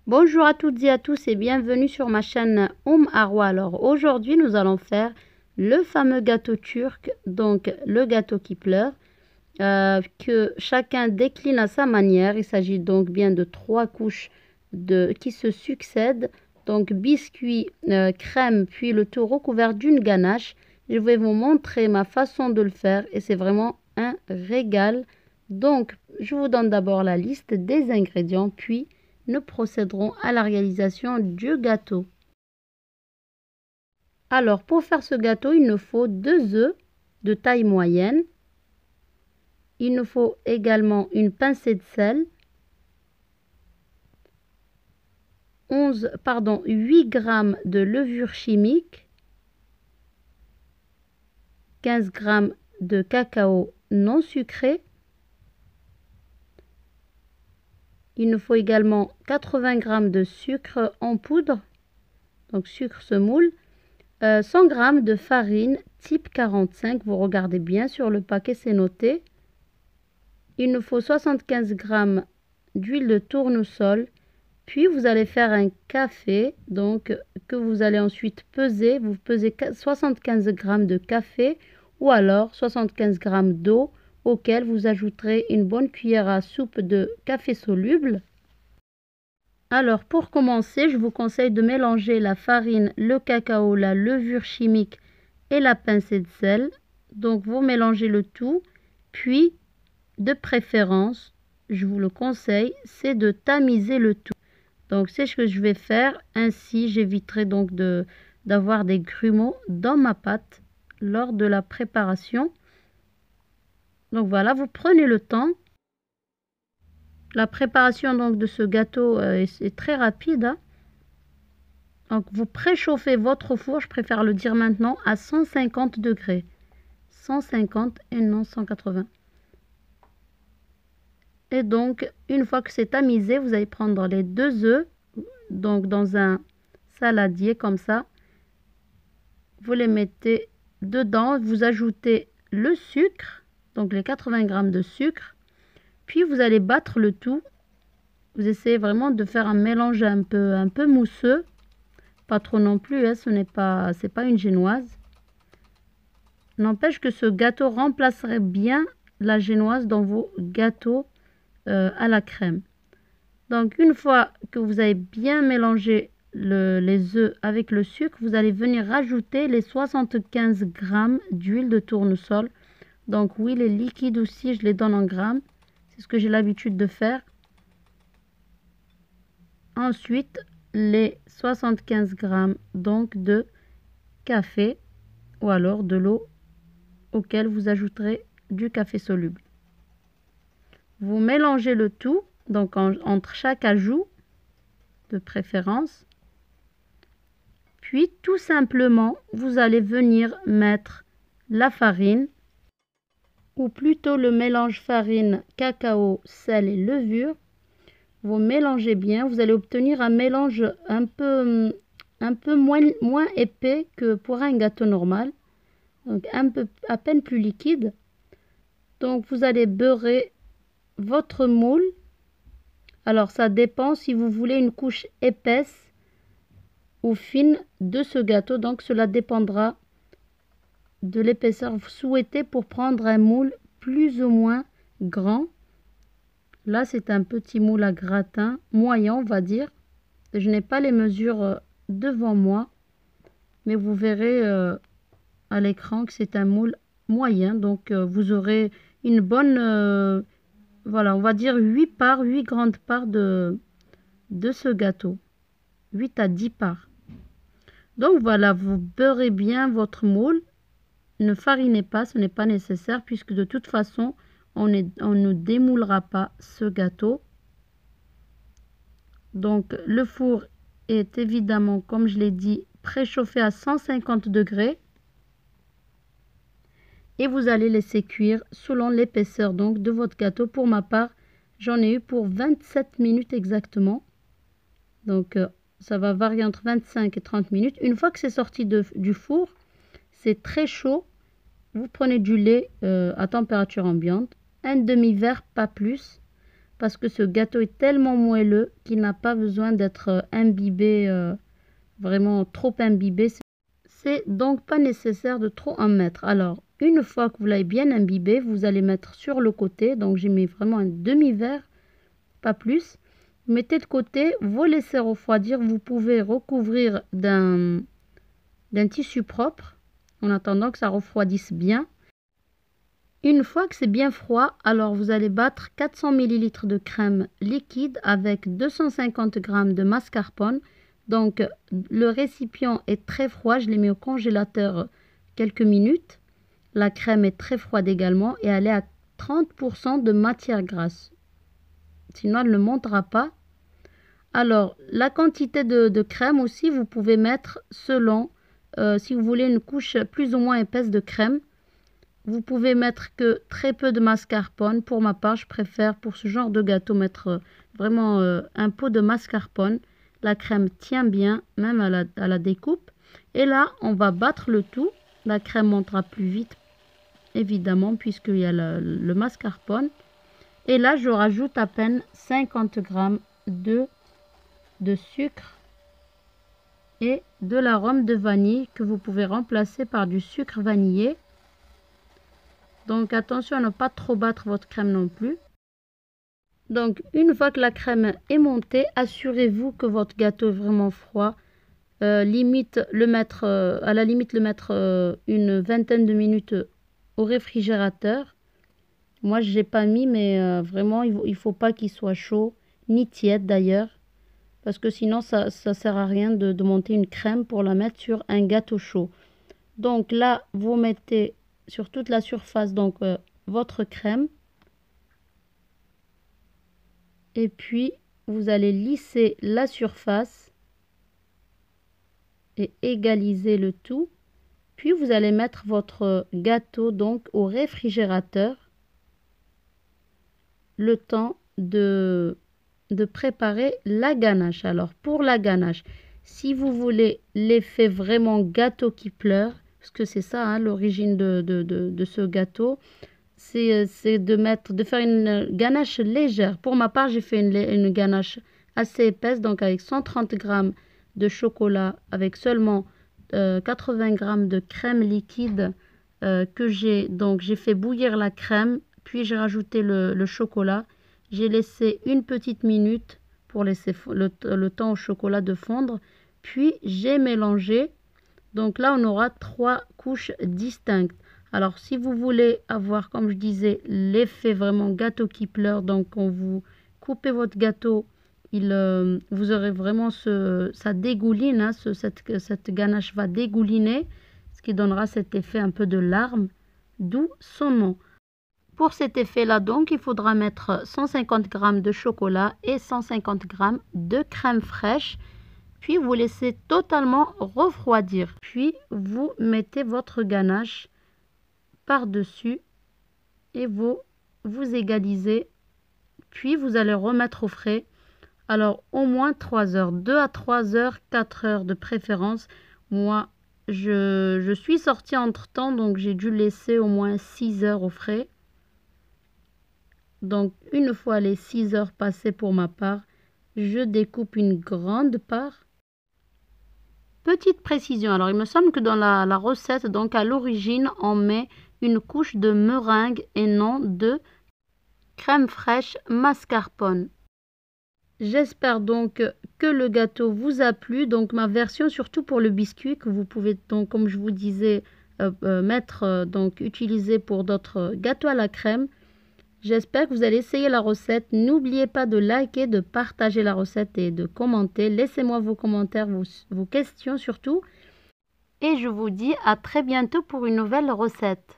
Bonjour à toutes et à tous et bienvenue sur ma chaîne Arwa. Alors aujourd'hui nous allons faire le fameux gâteau turc, donc le gâteau qui pleure, que chacun décline à sa manière. Il s'agit donc bien de 3 couches qui se succèdent, donc biscuit, crème, puis le tout recouvert d'une ganache. Je vais vous montrer ma façon de le faire et c'est vraiment un régal. Donc je vous donne d'abord la liste des ingrédients, puis nous procéderons à la réalisation du gâteau. Alors pour faire ce gâteau, il nous faut 2 œufs de taille moyenne. Il nous faut également une pincée de sel, 8 g de levure chimique, 15 g de cacao non sucré. Il nous faut également 80 g de sucre en poudre, donc sucre semoule, 100 g de farine type 45, vous regardez bien sur le paquet, c'est noté. Il nous faut 75 g d'huile de tournesol, puis vous allez faire un café, donc que vous allez ensuite peser. Vous pesez 75 g de café ou alors 75 g d'eau, auquel vous ajouterez une bonne cuillère à soupe de café soluble. Alors pour commencer, je vous conseille de mélanger la farine, le cacao, la levure chimique et la pincée de sel. Donc vous mélangez le tout, puis de préférence, je vous le conseille, c'est de tamiser le tout. Donc c'est ce que je vais faire, ainsi j'éviterai donc d'avoir des grumeaux dans ma pâte lors de la préparation. Donc voilà, vous prenez le temps. La préparation donc de ce gâteau est très rapide, hein. Donc vous préchauffez votre four, je préfère le dire maintenant, à 150 degrés. 150 et non 180. Et donc une fois que c'est tamisé, vous allez prendre les 2 œufs, donc dans un saladier comme ça. Vous les mettez dedans, vous ajoutez le sucre, donc les 80 g de sucre. Puis vous allez battre le tout. Vous essayez vraiment de faire un mélange un peu mousseux. Pas trop non plus, hein, c'est pas une génoise. N'empêche que ce gâteau remplacerait bien la génoise dans vos gâteaux à la crème. Donc une fois que vous avez bien mélangé les œufs avec le sucre, vous allez venir rajouter les 75 g d'huile de tournesol. Donc oui, les liquides aussi, je les donne en grammes. C'est ce que j'ai l'habitude de faire. Ensuite, les 75 g donc de café ou alors de l'eau auquel vous ajouterez du café soluble. Vous mélangez le tout, donc entre chaque ajout de préférence. Puis tout simplement, vous allez venir mettre la farine, ou plutôt le mélange farine, cacao, sel et levure. Vous mélangez bien, vous allez obtenir un mélange un peu moins épais que pour un gâteau normal, donc à peine plus liquide. Donc vous allez beurrer votre moule. Alors ça dépend si vous voulez une couche épaisse ou fine de ce gâteau, donc cela dépendra de l'épaisseur souhaitée pour prendre un moule plus ou moins grand. Là c'est un petit moule à gratin moyen, on va dire. Je n'ai pas les mesures devant moi, mais vous verrez à l'écran que c'est un moule moyen, donc vous aurez une bonne voilà, on va dire 8 grandes parts de ce gâteau, 8 à 10 parts. Donc voilà, vous beurrez bien votre moule. Ne farinez pas, ce n'est pas nécessaire puisque de toute façon, on ne démoulera pas ce gâteau. Donc le four est évidemment, comme je l'ai dit, préchauffé à 150 degrés. Et vous allez laisser cuire selon l'épaisseur donc de votre gâteau. Pour ma part, j'en ai eu pour 27 minutes exactement. Donc ça va varier entre 25 et 30 minutes. Une fois que c'est sorti du four, c'est très chaud. Vous prenez du lait à température ambiante, un demi-verre, pas plus. parce que ce gâteau est tellement moelleux qu'il n'a pas besoin d'être imbibé, vraiment trop imbibé. C'est donc pas nécessaire de trop en mettre. Alors, une fois que vous l'avez bien imbibé, vous allez mettre sur le côté. Donc, j'ai mis vraiment un demi-verre, pas plus. Vous mettez de côté, vous laissez refroidir. Vous pouvez recouvrir d'un tissu propre en attendant que ça refroidisse bien. Une fois que c'est bien froid, alors vous allez battre 400 ml de crème liquide avec 250 g de mascarpone. Donc le récipient est très froid, je l'ai mis au congélateur quelques minutes. La crème est très froide également et elle est à 30% de matière grasse. Sinon elle ne montera pas. Alors la quantité de crème aussi, vous pouvez mettre selon si vous voulez une couche plus ou moins épaisse de crème. Vous pouvez mettre que très peu de mascarpone. Pour ma part, je préfère pour ce genre de gâteau mettre vraiment un pot de mascarpone. La crème tient bien, même à la découpe. Et là, on va battre le tout. La crème montera plus vite, évidemment, puisqu'il y a le mascarpone. Et là, je rajoute à peine 50 g de sucre et de l'arôme de vanille que vous pouvez remplacer par du sucre vanillé. Donc attention à ne pas trop battre votre crème non plus. Donc une fois que la crème est montée, assurez-vous que votre gâteau est vraiment froid. À la limite le mettre une vingtaine de minutes au réfrigérateur. Moi je n'ai pas mis, mais vraiment il ne faut pas qu'il soit chaud, ni tiède d'ailleurs. Parce que sinon ça ne sert à rien de monter une crème pour la mettre sur un gâteau chaud. Donc là vous mettez sur toute la surface donc votre crème. Et puis, vous allez lisser la surface et égaliser le tout. Puis, vous allez mettre votre gâteau donc au réfrigérateur le temps de préparer la ganache. Alors, pour la ganache, si vous voulez l'effet vraiment gâteau qui pleure, parce que c'est ça hein, l'origine de ce gâteau, c'est de faire une ganache légère. Pour ma part, j'ai fait une ganache assez épaisse, donc avec 130 g de chocolat, avec seulement 80 g de crème liquide que j'ai fait bouillir la crème, puis j'ai rajouté le chocolat. J'ai laissé une petite minute pour laisser le temps au chocolat de fondre, puis j'ai mélangé. Donc là, on aura 3 couches distinctes. Alors, si vous voulez avoir, comme je disais, l'effet vraiment gâteau qui pleure, donc quand vous coupez votre gâteau, vous aurez vraiment ça dégouline, hein, cette ganache va dégouliner, ce qui donnera cet effet un peu de larmes, d'où son nom. Pour cet effet-là, donc, il faudra mettre 150 g de chocolat et 150 g de crème fraîche. Puis, vous laissez totalement refroidir. Puis, vous mettez votre ganache par-dessus et vous égalisez. Puis, vous allez remettre au frais. Alors, au moins 3 heures. 2 à 3 heures, 4 heures de préférence. Moi, je suis sortie entre-temps, donc j'ai dû laisser au moins 6 heures au frais. Donc, une fois les 6 heures passées pour ma part, je découpe une grande part. Petite précision, alors il me semble que dans la recette, donc à l'origine, on met une couche de meringue et non de crème fraîche mascarpone. J'espère donc que le gâteau vous a plu. Donc ma version, surtout pour le biscuit, que vous pouvez donc, comme je vous disais, utiliser pour d'autres gâteaux à la crème. J'espère que vous allez essayer la recette. N'oubliez pas de liker, de partager la recette et de commenter. Laissez-moi vos commentaires, vos questions surtout. Et je vous dis à très bientôt pour une nouvelle recette.